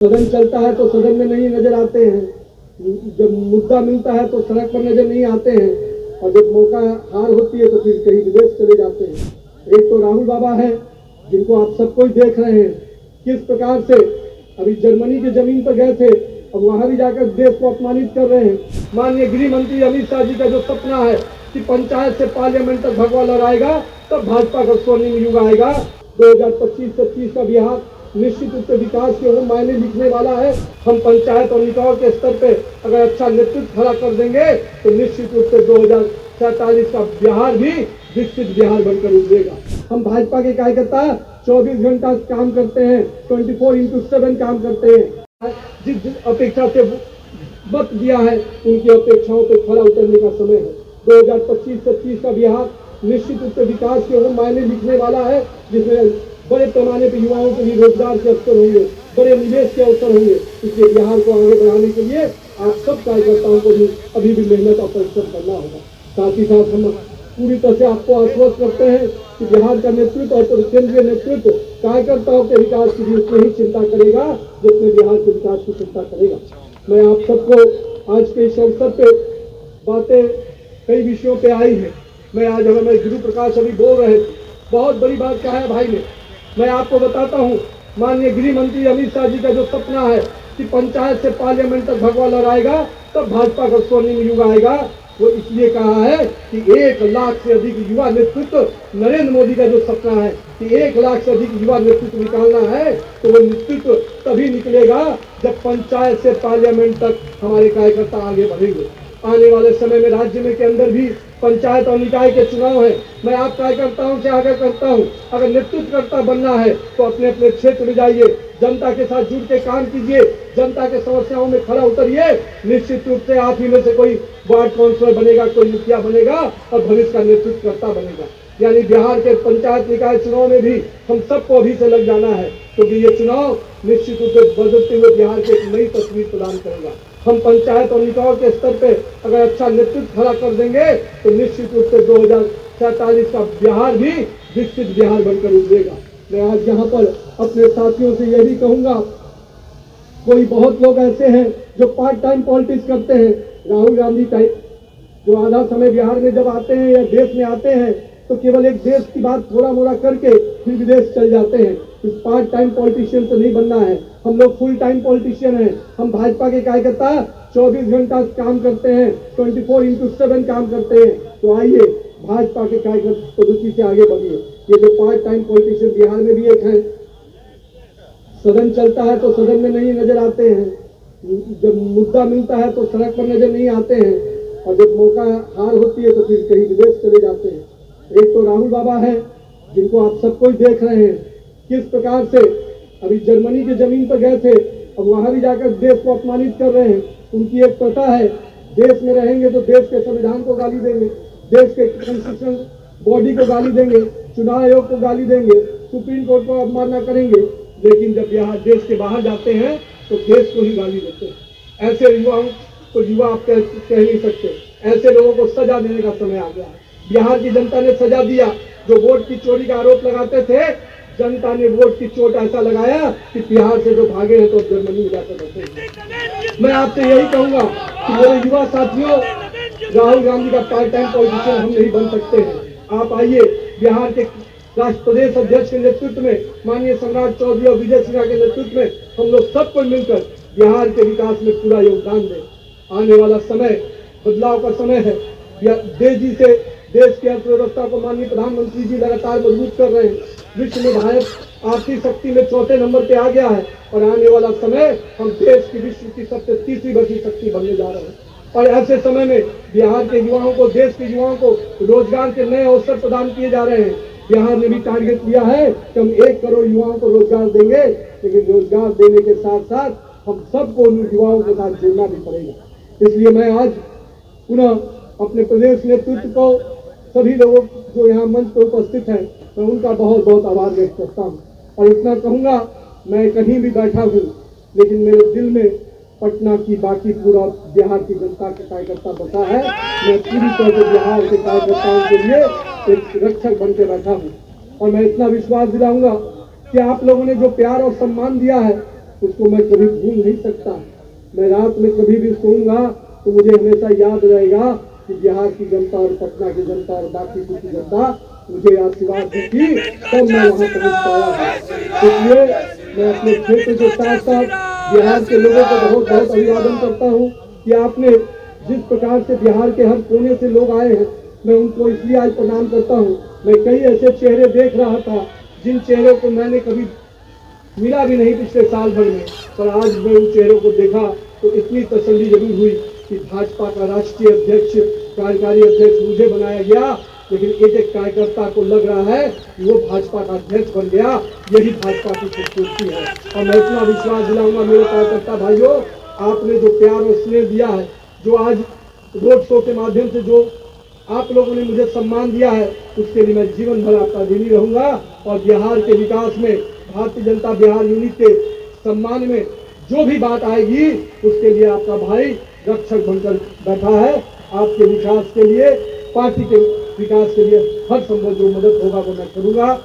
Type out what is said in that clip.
सदन चलता है तो सदन में नहीं नजर आते हैं, जब मुद्दा मिलता है तो सड़क पर नजर नहीं आते हैं, और जब मौका हार होती है तो फिर कहीं विदेश चले जाते हैं। एक तो राहुल बाबा है जिनको आप सब कोई देख रहे हैं किस प्रकार से अभी जर्मनी की जमीन पर गए थे, अब वहां भी जाकर देश को अपमानित कर रहे हैं। माननीय गृह मंत्री अमित शाह जी का जो सपना है कि पंचायत से पार्लियामेंट तक भगवा लहराएगा, तब भाजपा का स्वर्णिम युग आएगा। 2025-26 का बिहार निश्चित रूप से विकास के वो मायने लिखने वाला है। हम पंचायत और निकायों के स्तर पे अगर अच्छा नेतृत्व खड़ा कर देंगे तो निश्चित रूप से 2047 का बिहार भी विकसित बिहार बनकर उभरेगा। हम भाजपा के कार्यकर्ता 24 घंटा काम करते हैं, 24x7 काम करते हैं। जिस अपेक्षा से वक्त दिया है उनकी अपेक्षाओं पर खड़ा उतरने का समय है। 2025-26 का बिहार निश्चित रूप से विकास के वो मायने लिखने वाला है जिसमें बड़े पैमाने पर युवाओं के लिए रोजगार के अवसर होंगे, बड़े निवेश के अवसर होंगे। इसलिए बिहार को आगे बढ़ाने के लिए आप सब कार्यकर्ताओं को भी अभी भी मेहनत और परिश्रम करना होगा। साथ ही साथ हम पूरी तरह से आपको आश्वस्त करते हैं कि बिहार का नेतृत्व और केंद्रीय नेतृत्व कार्यकर्ताओं के विकास की भी उतनी ही चिंता करेगा जितने बिहार के विकास की चिंता करेगा। मैं आप सबको आज के इस अवसर पे बातें कई विषयों पे आई है। मैं आज हमें गुरु प्रकाश अभी बोल रहे थे, बहुत बड़ी बात कहा है भाई ने। मैं आपको बताता हूँ, माननीय गृह मंत्री अमित शाह जी का जो सपना है कि पंचायत से पार्लियामेंट तक भगवा लहराएगा, तब भाजपा का स्वर्णिम युग आएगा, वो इसलिए कहा है कि 1 लाख से अधिक युवा नेतृत्व, नरेंद्र मोदी का जो सपना है कि 1 लाख से अधिक युवा नेतृत्व निकालना है, तो वो नेतृत्व तभी निकलेगा जब पंचायत से पार्लियामेंट तक हमारे कार्यकर्ता आगे बढ़ेंगे। आने वाले समय में राज्य में के अंदर भी पंचायत और निकाय के चुनाव है। मैं आप कार्यकर्ताओं से आग्रह करता हूं, अगर नेतृत्वकर्ता बनना है तो अपने अपने क्षेत्र में जाइए, जनता के साथ जुड़ के काम कीजिए, जनता के समस्याओं में खड़ा उतरिए। निश्चित रूप से आप ही में से कोई वार्ड काउंसलर बनेगा, कोई मुखिया बनेगा और भविष्य का नेतृत्वकर्ता बनेगा। यानी बिहार के पंचायत निकाय चुनाव में भी हम सबको अभी से लग जाना है, क्योंकि ये चुनाव निश्चित रूप से बदलते हुए बिहार की एक नई तस्वीर प्रदान करेगा। हम पंचायत और निकायों के स्तर पे अगर अच्छा नेतृत्व खड़ा कर देंगे तो निश्चित रूप से 2047 का बिहार भी विकसित बिहार बनकर उभरेगा। मैं आज यहाँ पर अपने साथियों से यह भी कहूँगा, कोई बहुत लोग ऐसे हैं जो पार्ट टाइम पॉलिटिक्स करते हैं, राहुल गांधी टाइप, जो आधा समय बिहार में जब आते हैं या देश में आते हैं तो केवल एक देश की बात थोड़ा मोड़ा करके फिर विदेश चल जाते हैं। इस पार्ट टाइम पॉलिटिशियन से नहीं बनना है, हम लोग फुल टाइम पॉलिटिशियन हैं। हम भाजपा के कार्यकर्ता 24 घंटा काम करते हैं, 24x7 काम करते हैं। तो आइए भाजपा के कार्यकर्ता पद्धति से आगे बढ़िए। ये जो पार्ट टाइम पॉलिटिशियन बिहार में भी एक है, सदन चलता है तो सदन में नहीं नजर आते हैं, जब मुद्दा मिलता है तो सड़क पर नजर नहीं आते हैं, और जब मौका हार होती है तो फिर कहीं विदेश चले जाते हैं। एक तो राहुल बाबा है जिनको आप सब कोई देख रहे हैं किस प्रकार से अभी जर्मनी की जमीन पर गए थे, अब वहां भी जाकर देश को अपमानित कर रहे हैं। उनकी एक प्रथा है, देश में रहेंगे तो देश के संविधान को गाली देंगे, देश के कॉन्स्टिट्यूशन बॉडी को गाली देंगे, चुनाव आयोग को गाली देंगे, सुप्रीम कोर्ट को अवमानना करेंगे। लेकिन जब यहाँ देश के बाहर जाते हैं तो देश को ही गाली देते हैं। ऐसे युवाओं को युवा आप कह नहीं सकते, ऐसे लोगों को सजा देने का समय आ गया है। बिहार की जनता ने सजा दिया। जो वोट की चोरी का आरोप लगाते थे, जनता ने वोट की चोट ऐसा लगाया कि बिहार से जो भागे हैं तो जर्मनी में जाकर बैठे हैं। मैं आपसे यही कहूंगा कि मेरे युवा साथियों, राहुल गांधी का पार्ट टाइम पॉलिटिशियन हम नहीं बन सकते हैं। आप आइए, बिहार के राष्ट्र प्रदेश अध्यक्ष के नेतृत्व में, माननीय सम्राट चौधरी और विजय सिन्हा के नेतृत्व में हम लोग सबको मिलकर बिहार के विकास में पूरा योगदान दें। आने वाला समय बदलाव का समय है। तेजी से देश की अर्थव्यवस्था को माननीय प्रधानमंत्री जी लगातार मजबूत कर रहे हैं। विश्व में भारत आर्थिक शक्ति में 4थे नंबर पे आ गया है, और आने वाला समय हम देश की विश्व की सबसे तीसरी बड़ी शक्ति बनने जा रहे हैं। और ऐसे समय में बिहार के युवाओं को, देश के युवाओं को रोजगार के नए अवसर प्रदान किए जा रहे हैं। बिहार ने भी टारगेट लिया है कि हम 1 करोड़ युवाओं को रोजगार देंगे, लेकिन रोजगार देने के साथ साथ हम सबको उन युवाओं के साथ जुड़ना भी पड़ेगा। इसलिए मैं आज पुनः अपने प्रदेश नेतृत्व को, सभी लोगों जो यहाँ मंच पर उपस्थित हैं, मैं उनका बहुत बहुत आभार व्यक्त करता हूँ। और इतना कहूँगा, मैं कहीं भी बैठा हूँ लेकिन मेरे दिल में पटना की बाकी पूरा बिहार की जनता के कार्यकर्ता बसा है। मैं पूरी तरह से बिहार के कार्यकर्ताओं के लिए एक रक्षक बन के बैठा हूँ। और मैं इतना विश्वास दिलाऊंगा कि आप लोगों ने जो प्यार और सम्मान दिया है, उसको मैं कभी भूल नहीं सकता। मैं रात में कभी भी सोऊंगा तो मुझे हमेशा याद रहेगा कि बिहार की जनता और पटना की जनता और बाकी की जनता मुझे आशीर्वाद दी थी, तब मैं वहां पहुंच पाया है। इसलिए मैं अपने क्षेत्र के साथ साथ बिहार के लोगों को बहुत बहुत अभिवादन करता हूं कि आपने जिस प्रकार से बिहार के हर कोने से लोग आए हैं, मैं उनको इसलिए आज प्रणाम करता हूं। मैं कई ऐसे चेहरे देख रहा था जिन चेहरों को मैंने कभी मिला भी नहीं पिछले साल भर में, पर आज मैं उन चेहरों को देखा तो इतनी तसल्ली जरूर हुई कि भाजपा का राष्ट्रीय अध्यक्ष, कार्यकारी अध्यक्ष मुझे बनाया गया, लेकिन एक एक कार्यकर्ता को लग रहा है कि वो भाजपा का अध्यक्ष बन गया। यही भाजपा की खूबसूरती है। और मैं इतना विश्वास दिलाऊंगा मेरे कार्यकर्ता भाइयों, आपने जो प्यार और स्नेह दिया है, जो आज रोड शो के माध्यम से जो आप लोगों ने मुझे सम्मान दिया है, उसके लिए मैं जीवन भर आपका ऋणी रहूंगा। और बिहार के विकास में भारतीय जनता बिहार यूनिट के सम्मान में जो भी बात आएगी, उसके लिए आपका भाई रक्षक बनकर बैठा है। आपके विकास के लिए, पार्टी के विकास के लिए हर संभव जो मदद होगा वो मैं करूंगा।